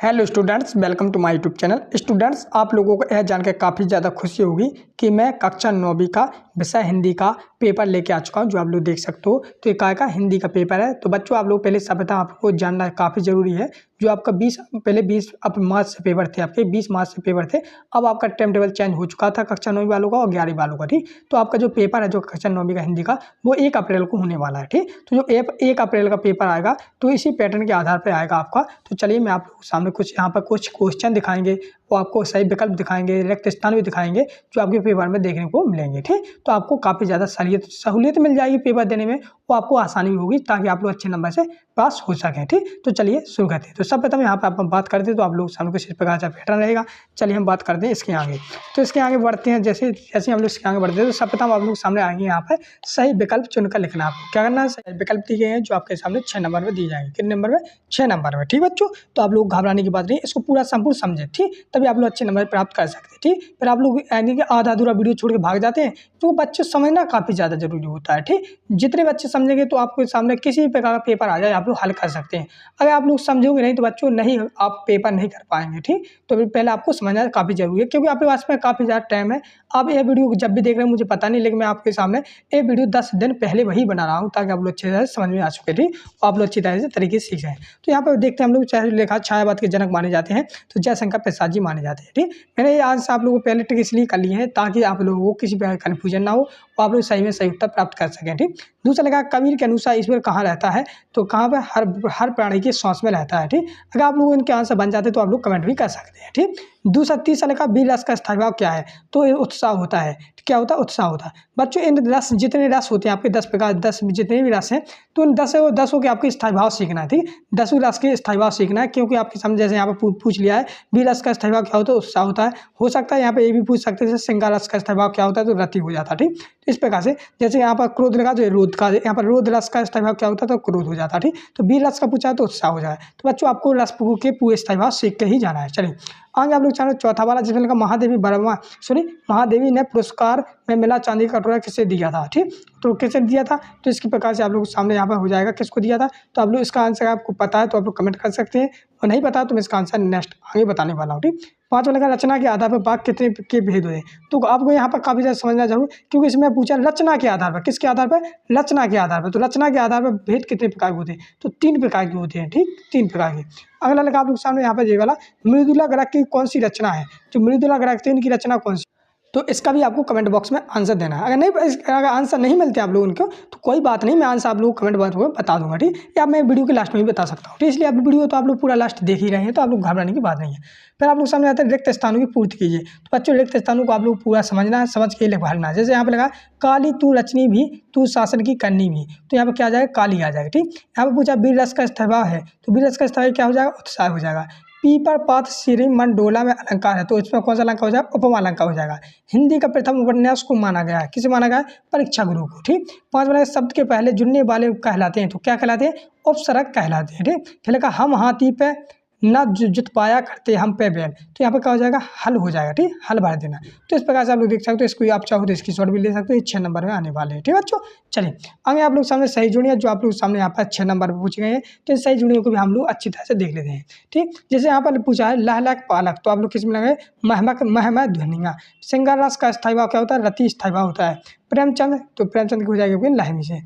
Hello students, welcome to my YouTube channel. Students, आप लोगों को यह जानकर काफ़ी ज़्यादा खुशी होगी कि मैं कक्षा 9वीं का विषय हिंदी का पेपर लेके आ चुका हूं, जो आप लोग देख सकते हो। तो ये काय का हिंदी का पेपर है। तो बच्चों, आप लोग पहले सभ्यता आपको जानना काफ़ी ज़रूरी है। जो आपका 20 मार्च से पेपर थे, आपके 20 मार्च से पेपर थे। अब आपका टाइम टेबल चेंज हो चुका था कक्षा 9वीं वालों का और 11वीं वालों का। ठीक, तो आपका जो पेपर है जो कक्षा 9वीं का हिंदी का, वो 1 अप्रैल को होने वाला है। ठीक, तो जो 1 अप्रैल का पेपर आएगा तो इसी पैटर्न के आधार पर आएगा आपका। तो चलिए, मैं आप लोगों के सामने कुछ यहाँ पर कुछ क्वेश्चन दिखाएंगे, वो आपको सही विकल्प दिखाएंगे, रिक्त स्थान भी दिखाएंगे, जो आपके पेपर में देखने को मिलेंगे। ठीक, तो आपको काफ़ी ज़्यादा सहूलियत मिल जाएगी पेपर देने में, वो आपको आसानी भी होगी ताकि आप लोग अच्छे नंबर से पास हो सकें। ठीक, तो चलिए शुरू करते हैं। तो सब प्रथम यहाँ पर आप बात करते हैं तो आप लोग सामने कुछ इस प्रकार का पैटर्न रहेगा। चलिए हम बात करते हैं इसके आगे। तो इसके आगे बढ़ते हैं। जैसे जैसे हम लोग इसके आगे बढ़ते हैं तो सब प्रथम आप लोग सामने आएंगे, यहाँ पर सही विकल्प चुनकर लिखना। आपको क्या करना है, सही विकल्प दिए गए हैं जो आपके सामने 6 नंबर में दिए जाएंगे। कितने नंबर में? 6 नंबर में। ठीक बच्चों, तो आप लोग घबराने की बात नहीं, इसको पूरा संपूर्ण समझे। ठीक, तभी आप लोग अच्छे नंबर प्राप्त कर सकते हैं। ठीक, फिर आप लोग यानी कि आधा अधूरा वीडियो छोड़ के भाग जाते हैं, तो बच्चे समझना काफ़ी ज़्यादा जरूरी होता है। ठीक, जितने बच्चे समझेंगे तो आपके सामने किसी भी प्रकार का पेपर आ जाए आप लोग हल कर सकते हैं। अगर आप लोग समझोगे नहीं तो बच्चों नहीं, आप पेपर नहीं कर पाएंगे। ठीक, तो पहले आपको समझना काफ़ी जरूरी है, क्योंकि आपके पास में काफ़ी ज़्यादा टाइम है। आप ये वीडियो जब भी देख रहे हैं मुझे पता नहीं, लेकिन मैं आपके सामने ये वीडियो 10 दिन पहले वही बना रहा हूँ ताकि आप लोग अच्छे तरह से समझ में आ सके। ठीक, आप लोग अच्छी तरह से तरीके से सीख जाएं। तो यहाँ पर देखते हैं हम लोग, चाहे लिखा छायावाद के जनक माने जाते हैं तो जयशंकर प्रसाद जी माने जाते हैं। ठीक, मैंने ये आज से आप लोगों को पहले ट्रिक इसलिए कर लिए हैं ताकि आप लोगों को किसी प्रकार का कन्फ्यूजन ना हो और आप लोग सही में सही उत्तर प्राप्त कर सकें। ठीक, दूसरा लगा कबीर के अनुसार ईश्वर कहाँ रहता है, तो कहाँ पर हर प्राणी की सांस में रहता है। ठीक, अगर आप लोग इनके आंसर बन जाते तो आप लोग कमेंट भी कर सकते हैं। ठीक, दूसरा तीसरा लिखा वीर रस का स्थायी भाव क्या है, तो ये उत्साह होता है। क्या होता है? उत्साह होता है। बच्चों, इन रस जितने रस होते हैं आपके 10 प्रकार, 10 जितने भी रस हैं, तो उन 10 के आपके स्थायी भाव सीखना है। ठीक, 10 रस के स्थायी भाव सीखना है, क्योंकि आपके सामने जैसे यहाँ पर पूछ लिया है वीर रस का स्थायी भाव क्या होता है, उत्साह होता है। हो सकता है यहाँ पे ये भी पूछ सकते हैं जैसे श्रृंगार रस का स्थायी भाव क्या होता है, तो रति हो जाता है। ठीक, इस प्रकार से जैसे यहाँ पर क्रोध लगा तो रोध का, यहाँ पर रोध रस का स्थायी भाव क्या होता है, तो क्रोध हो जाता है। ठीक, तो वीर रस का पूछा तो उत्साह हो जाए। तो बच्चों, आपको रस के पूरे स्थायी भाव सीख के ही जाना है। चलिए आगे आप लोग चैनल चौथा वाला जिसमें लिखा महादेवी ने पुरस्कार में मिला चांदी का कटोरा किसे दिया था। ठीक, तो किसे दिया था, तो इसके प्रकार से आप लोग सामने यहाँ पर हो जाएगा किसको दिया था। तो आप लोग इसका आंसर आपको पता है तो आप लोग कमेंट कर सकते हैं, और नहीं पता तो मैं इसका आंसर नेक्स्ट आगे बताने वाला हूँ। ठीक, पाँचवा लगा रचना के आधार पर वाक्य कितने के भेद हुए, तो आपको यहाँ पर काफ़ी ज़्यादा समझना जरूर, क्योंकि इसमें पूछा रचना के आधार पर, किसके आधार पर? रचना के आधार पर। तो रचना के आधार पर भेद कितने प्रकार के होते हैं, तो 3 प्रकार के होते हैं। ठीक, 3 प्रकार के। अगला लगा आप लोग सामने यहाँ पर ये वाला मृदुला ग्रह की कौन सी रचना है, जो मृदुला ग्रह थी इनकी रचना कौन सी, तो इसका भी आपको कमेंट बॉक्स में आंसर देना है। अगर आंसर नहीं मिलते आप लोगों को तो कोई बात नहीं, मैं आंसर आप लोगों को कमेंट बॉक्स में बता दूंगा। ठीक, या मैं वीडियो के लास्ट में भी बता सकता हूँ। ठीक, इसलिए आप वीडियो तो आप लोग पूरा लास्ट देख ही रहे हैं, तो आप लोग घबराने की बात नहीं है। फिर आप लोग सामने आते हैं रिक्त स्थानों की पूर्ति कीजिए। तो बच्चों, रिक्त स्थानों को आप लोग पूरा समझना है, समझ के भरना है। जैसे यहाँ पे लगा काली तू रचनी भी तू शासन की करनी भी, तो यहाँ पे क्या आ जाएगा, काली आ जाएगा। ठीक, यहाँ पे पूछा वीर रस का स्थायी है, तो वीर रस का स्थायी क्या हो जाएगा, उत्साह हो जाएगा। पीपर पात श्री मन डोला में अलंकार है, तो इसमें कौन सा अलंकार हो जाएगा, उपमा अलंकार हो जाएगा। हिंदी का प्रथम उपन्यास को माना गया है, किसे माना गया है, परीक्षा गुरु को। ठीक, 5 वाला शब्द के पहले जुड़ने वाले कहलाते हैं, तो क्या कहलाते हैं, उपसर्ग कहलाते हैं। ठीक, फिर लगा हम हाथी पे न जुत पाया करते हम पे बैल, तो यहाँ पर क्या हो जाएगा, हल हो जाएगा। ठीक, हल भर देना। तो इस प्रकार से आप लोग देख सकते हो, इसको आप चाहो तो स्क्रीनशॉट भी ले सकते हो, 6 नंबर में आने वाले हैं। ठीक बच्चों, चलिए आगे आप लोग सामने सही जुड़ियाँ जो आप लोग सामने यहाँ पर 6 नंबर पर पूछे गए हैं, तो इन सही जुड़ियों को भी हम लोग अच्छी तरह से देख लेते हैं। ठीक, जैसे यहाँ पर पूछा है लहलक पालक, तो आप लोग किस में लगे, महमक महमय ध्वनिया। श्रृंगार रस का स्थायी भाव क्या होता है, रति स्थायी भाव होता है। प्रेमचंद, तो प्रेमचंद की हो जाएगी लहमी से।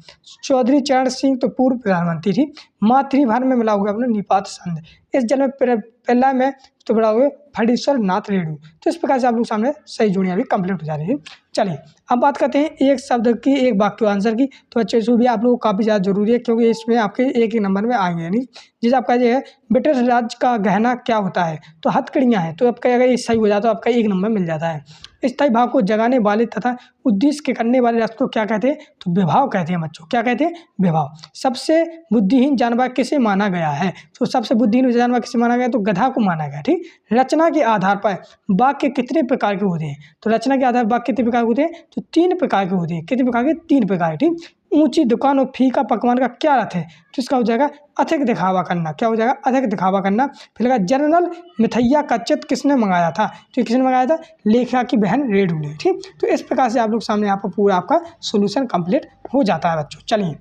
चौधरी चरण सिंह, तो पूर्व प्रधानमंत्री थी। मातृभार में मिला होगा अपने निपात संध। इस जन्म पहला में तो बड़ा हुए फड़ीश्वर नाथ रेणु। तो इस प्रकार से आप लोग सामने सही जुड़ियाँ भी कंप्लीट हो जा रही है। चलिए अब बात करते हैं एक शब्द की एक वाक्य आंसर की। तो बच्चों इसमें भी आप लोग को काफ़ी ज़्यादा जरूरी है, क्योंकि इसमें आपके एक ही नंबर में आएंगे। नहीं, जैसे आपका ये है ब्रिटिश राज्य का गहना क्या होता है, तो हथकड़ियाँ हैं। तो आपका अगर ये सही हो जाता है तो आपका 1 नंबर मिल जाता है। स्थायी भाव को जगाने वाले तथा उद्देश्य के करने वाले रस को क्या कहते हैं, तो विभाव कहते हैं। बच्चों क्या कहते हैं, विभाव। सबसे बुद्धिहीन जानवर किसे माना गया है, तो सबसे बुद्धिहीन जानवर किसे माना गया, तो गधा को माना गया। ठीक, रचना के आधार पर वाक्य कितने प्रकार के होते हैं, तो रचना के आधार पर वाक्य कितने प्रकार के होते हैं, तो 3 प्रकार के होते हैं। कितने प्रकार के, 3 प्रकार। ठीक, ऊंची दुकान और फीका पकवान का क्या अर्थ है, तो इसका हो जाएगा अधिक दिखावा करना। क्या हो जाएगा, अधिक दिखावा करना। फिर लगा जनरल मिथैया का चित्र किसने मंगाया था, तो किसने मंगाया था, लेखा की बहन रेणु ने। ठीक, तो इस प्रकार से आप लोग सामने यहाँ पर पूरा आपका सोल्यूशन कंप्लीट हो जाता है बच्चों। चलिए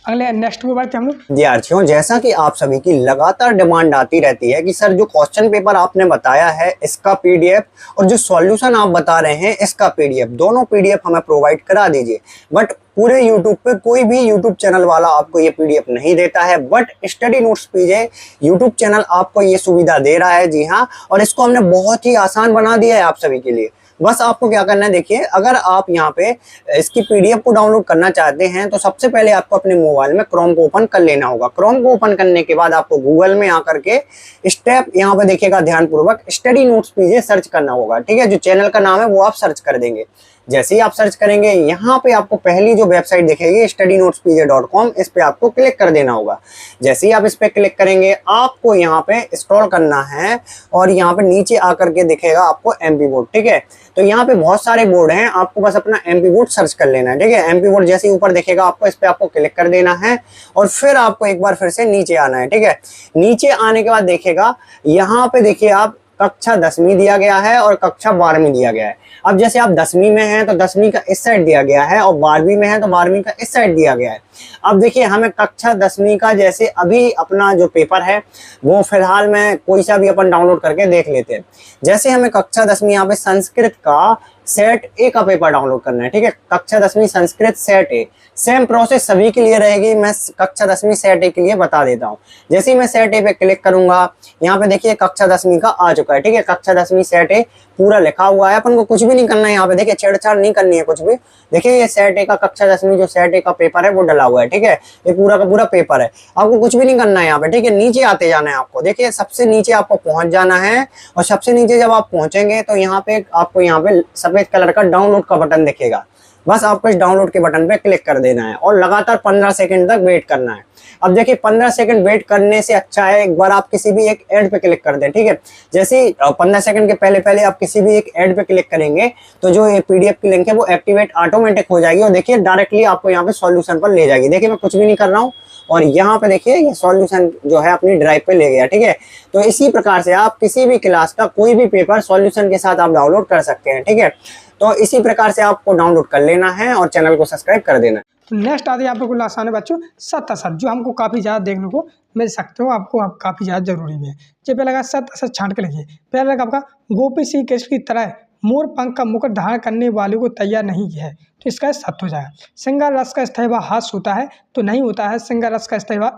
अगले नेक्स्ट पे बढ़ते हैं हम लोग। विद्यार्थियों, जैसा कि आप सभी की लगातार डिमांड आती रहती है कि सर जो क्वेश्चन पेपर आपने बताया है इसका पीडीएफ और जो सॉल्यूशन आप बता रहे हैं इसका पीडीएफ, दोनों पीडीएफ हमें प्रोवाइड करा दीजिए। बट पूरे यूट्यूब पे कोई भी यूट्यूब चैनल वाला आपको ये पीडीएफ नहीं देता है, but study notes PJ YouTube channel आपको ये सुविधा दे रहा है। जी हाँ, और इसको हमने बहुत ही आसान बना दिया है आप सभी के लिए। बस आपको क्या करना है, देखिए, अगर आप यहाँ पे इसकी पीडीएफ को डाउनलोड करना चाहते हैं तो सबसे पहले आपको अपने मोबाइल में क्रोम को ओपन कर लेना होगा। क्रोम को ओपन करने के बाद आपको गूगल में आकर के स्टेप यहाँ पे देखिएगा ध्यानपूर्वक स्टडी नोट्स पीजे सर्च करना होगा। ठीक है, जो चैनल का नाम है वो आप सर्च कर देंगे। जैसे ही आप सर्च करेंगे यहाँ पे आपको पहली जो वेबसाइट दिखेगी studynotespj.com, इस पे आपको क्लिक कर देना होगा। जैसे ही आप इस पे क्लिक करेंगे आपको यहाँ पे स्क्रॉल करना है और यहाँ पे नीचे आकर के दिखेगा आपको MP बोर्ड। ठीक है, तो यहाँ पे बहुत सारे बोर्ड हैं, आपको बस अपना MP बोर्ड सर्च कर लेना है। ठीक है, MP बोर्ड जैसे ही ऊपर दिखेगा आपको इस पे आपको क्लिक कर देना है और फिर आपको एक बार फिर से नीचे आना है। ठीक है, नीचे आने के बाद देखिएगा यहाँ पे देखिए आप कक्षा 10वीं दिया गया है और कक्षा 12वीं दिया गया है। अब जैसे आप 10वीं में हैं तो 10वीं का इस साइड दिया गया है और 12वीं में है तो 12वीं का इस साइड दिया गया है। अब देखिए हमें कक्षा 10वीं का जैसे अभी अपना जो पेपर है वो फिलहाल में कोई सा भी अपन डाउनलोड करके देख लेते हैं। जैसे हमें कक्षा 10वीं यहाँ पे संस्कृत का सेट ए का पेपर डाउनलोड करना है। ठीक है, कक्षा 10वीं संस्कृत सेट ए, सेम प्रोसेस सभी के लिए रहेगी। मैं कक्षा 10वीं सेट ए के लिए बता देता हूँ। जैसे ही मैं सेट ए पे क्लिक करूंगा यहाँ पे देखिए कक्षा 10वीं का आ चुका है। ठीक है, कक्षा 10वीं सेट ए पूरा लिखा हुआ है, अपन को कुछ भी नहीं करना है। यहाँ पे देखिए छेड़छाड़ नहीं करनी है कुछ भी। देखिए ये सेट ए का कक्षा 10वीं जो सेट ए का पेपर है वो डला हुआ है। ठीक है, ये पूरा का पूरा पेपर है, आपको कुछ भी नहीं करना है यहाँ पे। ठीक है, नीचे आते जाना है आपको। देखिए सबसे नीचे आपको पहुंच जाना है और सबसे नीचे जब आप पहुंचेंगे तो यहाँ पे आपको यहाँ पे सफेद कलर का डाउनलोड का बटन दिखेगा। बस आपको इस डाउनलोड के बटन पे क्लिक कर देना है और लगातार 15 सेकंड तक वेट करना है। अब देखिए 15 सेकंड वेट करने से अच्छा है एक बार आप किसी भी एक ऐड पे क्लिक कर दें। ठीक है, जैसे 15 सेकंड के पहले आप किसी भी एक ऐड पे क्लिक करेंगे तो जो ये पीडीएफ की लिंक है वो एक्टिवेट ऑटोमेटिक हो जाएगी और देखिए डायरेक्टली आपको यहाँ पे सॉल्यूशन पर ले जाएगी। देखिए मैं कुछ भी नहीं कर रहा हूँ और यहाँ पे देखिए ये सॉल्यूशन जो है अपनी ड्राइव पे ले गया। ठीक है, तो इसी प्रकार से आप किसी भी क्लास का कोई भी पेपर सॉल्यूशन के साथ आप डाउनलोड कर सकते हैं। ठीक है, तो इसी प्रकार से आपको डाउनलोड कर लेना है और चैनल को सब्सक्राइब कर देना है। तो नेक्स्ट आते हैं आप लोग को आसान है बच्चों, सत असत, जो हमको काफ़ी ज़्यादा देखने को मिल सकते हो, आपको आप काफ़ी ज़्यादा जरूरी भी है। जो पहले लगा सत असत छांट के लिखिए। पहले लगा आपका गोपी श्री कृष्ण की तरह मोर पंख का मुकुट धारण करने वाले को तैयार नहीं है, तो इसका सत्य हो जाएगा। सिंगार रस का स्थैवा हास होता है तो नहीं होता है, सिंगार रस का स्थैवा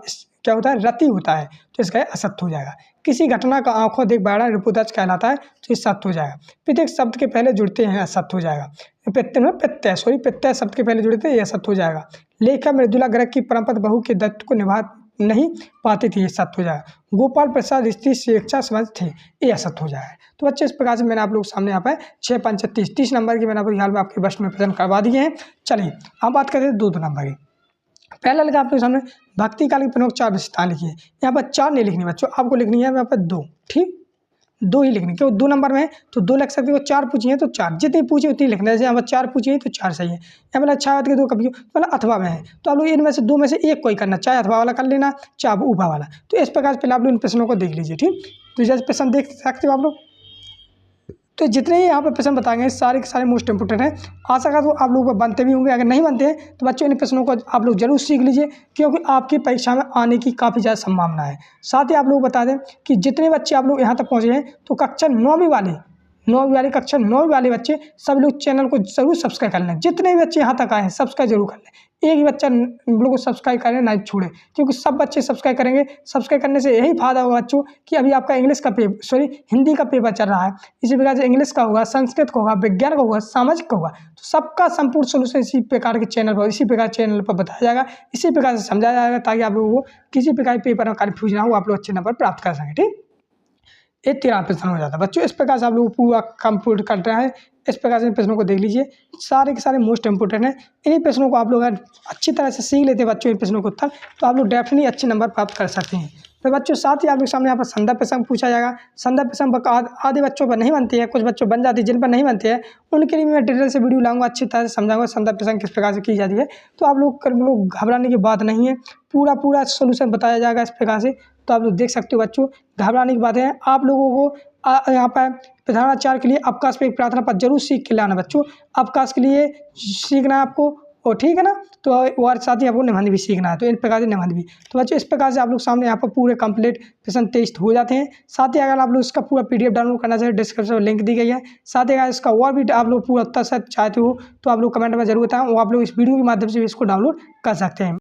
क्या होता है, रति होता है, तो इसका असत्य हो जाएगा। किसी घटना का आंखों देख बड़ा रिपुदच कहलाता है, तो ये सत्य हो जाएगा। पितृ शब्द के पहले जुड़ते हैं, असत्य हो जाएगा। प्रत्यय शब्द के पहले जुड़ते हैं, यह सत्य हो जाएगा। लेखा मृदुला ग्रह की परंपरा बहू के दत्त को निभा नहीं पाती थी, ये सत्य हो जाएगा। गोपाल प्रसाद स्त्री शिक्षा समझ थे, ये असत्य हो जाएगा। तो बच्चे इस प्रकार से मैंने आप लोग सामने यहाँ पर 6 5 30 नंबर की मैंने आपको हाल में आपके प्रश्न में प्रेजेंट करवा दिए हैं। चलिए अब बात करते हैं 2 नंबर की। पहला लगा आपके सामने भक्ति काल की प्रमुख 4 विशेषताएं लिखी है। यहाँ पर 4 नहीं लिखनी बच्चों, आपको लिखनी है यहाँ पर 2। ठीक, 2 ही लिखनी, क्यों 2 नंबर में है तो 2 लिख सकते हो। 4 पूछिए तो 4, जितनी पूछे उतनी लिखना है। जैसे यहाँ पर 4 पूछिए तो 4 सही है। यहाँ पर अच्छा बात के 2 कभी मतलब अथवा में है, तो आप लोग इनमें से 2 में से एक कोई करना, चाहे अथवा वाला कर लेना चाहे उभा वाला। तो इस प्रकार से पहले आप लोग इन प्रश्नों को देख लीजिए। ठीक, तो जैसे प्रश्न देख सकते हो आप लोग, तो जितने ही यहाँ पर प्रश्न बताएंगे सारे के सारे मोस्ट इंपोर्टेंट हैं। आशा करता हूँ आप लोगों को बनते भी होंगे, अगर नहीं बनते हैं तो बच्चों इन प्रश्नों को आप लोग जरूर सीख लीजिए, क्योंकि आपकी परीक्षा में आने की काफ़ी ज़्यादा संभावना है। साथ ही आप लोग बता दें कि जितने बच्चे आप लोग यहाँ तक पहुँचे हैं तो कक्षा 9वीं वाले कक्षा 9वीं वाले बच्चे सब लोग चैनल को जरूर सब्सक्राइब कर लें। जितने भी बच्चे यहाँ तक आए हैं सब्सक्राइब जरूर कर लें। एक ही बच्चा लोगों को सब्सक्राइब करें ना छोड़े, क्योंकि सब बच्चे सब्सक्राइब करेंगे। सब्सक्राइब करने से यही फायदा होगा बच्चों कि अभी आपका हिंदी का पेपर चल रहा है, इसी प्रकार से इंग्लिश का होगा, संस्कृत का होगा, विज्ञान का होगा, सामाजिक का होगा, तो सबका संपूर्ण सोल्यूशन इसी प्रकार के चैनल पर बताया जाएगा, इसी प्रकार से समझाया जाएगा, ताकि आप लोगों को किसी प्रकार के पेपर में कन्फ्यूज ना हो, आप लोग अच्छे नंबर प्राप्त कर सकें। ठीक, ये 13 प्रश्न हो जाता है बच्चों। इस प्रकार से आप लोग पूरा कंप्लीट कर रहा है। इस प्रकार से प्रश्नों को देख लीजिए, सारे के सारे मोस्ट इंपोर्टेंट हैं। इन्हीं प्रश्नों को आप लोग अगर अच्छी तरह से सीख लेते हैं बच्चों इन प्रश्नों को उत्तर, तो आप लोग डेफिनेटली अच्छे नंबर प्राप्त कर सकते हैं। फिर बच्चों साथ ही आप लोग सामने यहाँ पर संदर्भ प्रसंग पूछा जाएगा। संदर्भ प्रसंग आधे बच्चों पर नहीं बनती है, कुछ बच्चों बन जाती है, जिन पर नहीं बनते हैं उनके लिए मैं डिटेल से वीडियो लाऊंगा, अच्छी तरह से समझाऊंगा संदर्भ प्रसंग किस प्रकार से की जाती है। तो आप लोग घबराने की बात नहीं है, पूरा सोल्यूशन बताया जाएगा इस प्रकार से। तो आप लोग देख सकते हो बच्चों, घबराने की बात है। आप लोगों को यहाँ पर प्रधानाचार्य के लिए अवकाश पे एक प्रार्थना पत्र जरूर सीख के लाना बच्चों। अवकाश के लिए सीखना है आपको, और ठीक है ना। तो और साथ ही आपको निबंध भी सीखना है, तो इन प्रकार से निबंध भी। तो बच्चों इस प्रकार से आप लोग सामने यहाँ पर पूरे कंप्लीट प्रश्न टेस्ट हो जाते हैं। साथ ही अगर आप लोग इसका पूरा PDF डाउनलोड करना चाहें, डिस्क्रिप्शन में लिंक दी गई है। साथ ही अगर इसका और भी आप लोग पूरा उत्तर चाहते हो तो आप लोग कमेंट में जरूर बताएं, और आप लोग इस वीडियो के माध्यम से भी इसको डाउनलोड कर सकते हैं।